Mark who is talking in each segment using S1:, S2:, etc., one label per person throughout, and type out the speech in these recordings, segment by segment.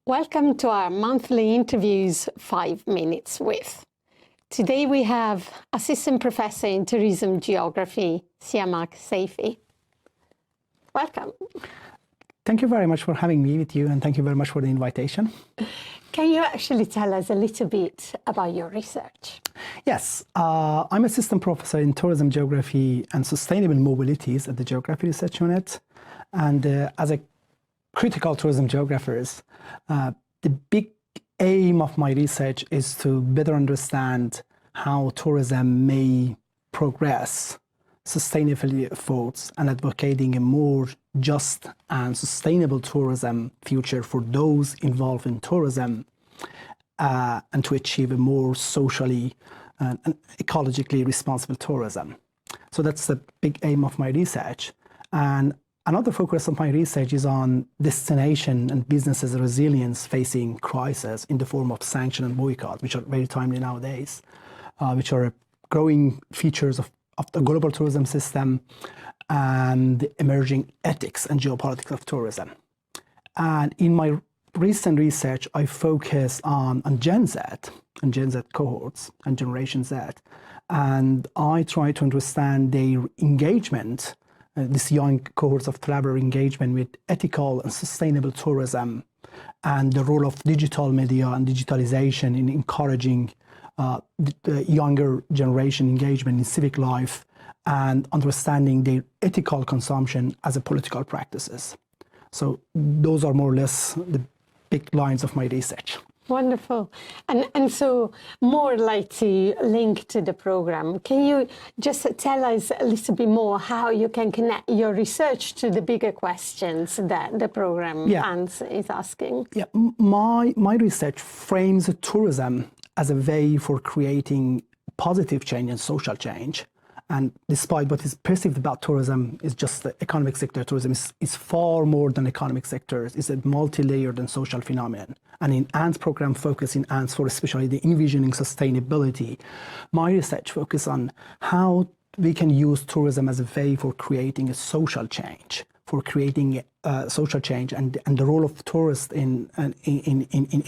S1: Welcome to our monthly interviews, 5 Minutes With. Today we have Assistant Professor in Tourism Geography, Siamak Seyfi. Welcome.
S2: Thank you very much for having me with you, and thank you very much for the invitation.
S1: Can you actually tell us a little bit about your research?
S2: Yes, I'm Assistant Professor in Tourism Geography and Sustainable Mobilities at the Geography Research Unit. And as a critical tourism geographers, the big aim of my research is to better understand how tourism may progress sustainability efforts and advocating a more just and sustainable tourism future for those involved in tourism, and to achieve a more socially and ecologically responsible tourism. So that's the big aim of my research. And another focus of my research is on destination and businesses' resilience facing crisis in the form of sanction and boycott, which are very timely nowadays, which are growing features of the global tourism system and the emerging ethics and geopolitics of tourism. And in my recent research, I focus on Gen Z and Gen Z cohorts and Generation Z. And I try to understand their engagement, this young cohorts of traveler engagement with ethical and sustainable tourism, and the role of digital media and digitalization in encouraging the younger generation engagement in civic life and understanding their ethical consumption as a political practices. So those are more or less the big lines of my research.
S1: Wonderful. And so more like to link to the program, can you just tell us a little bit more how you can connect your research to the bigger questions that the program is asking? Yeah,
S2: my research frames tourism as a way for creating positive change and social change. And despite what is perceived about tourism is just the economic sector, tourism is far more than economic sectors. It's a multi-layered and social phenomenon. And in Asst program focus in Asst for especially the envisioning sustainability, my research focus on how we can use tourism as a way for creating a social change, and the role of tourists in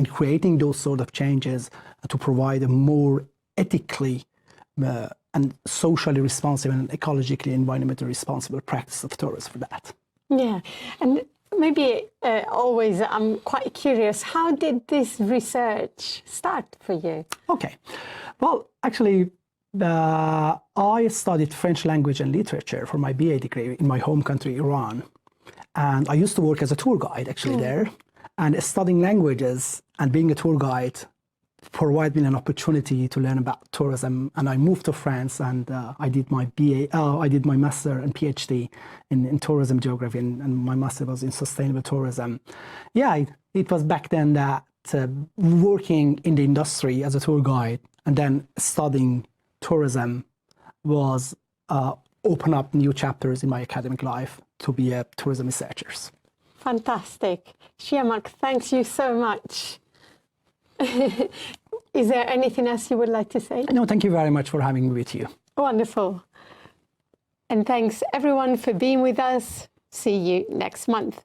S2: creating those sort of changes to provide a more ethically and socially responsive and ecologically, environmentally responsible practice of tourism for that.
S1: Yeah, and maybe always I'm quite curious, how did this research start for you?
S2: Okay, well, actually, I studied French language and literature for my BA degree in my home country, Iran. And I used to work as a tour guide actually there. And studying languages and being a tour guide provided me an opportunity to learn about tourism. And I moved to France and I did my master and PhD in tourism geography, and my master was in sustainable tourism. Yeah, it was back then that working in the industry as a tour guide and then studying tourism was open up new chapters in my academic life to be a tourism researcher.
S1: Fantastic. Siamak, thanks you so much. Is there anything else you would like to say?
S2: No, thank you very much for having me with you.
S1: Wonderful. And thanks everyone for being with us. See you next month.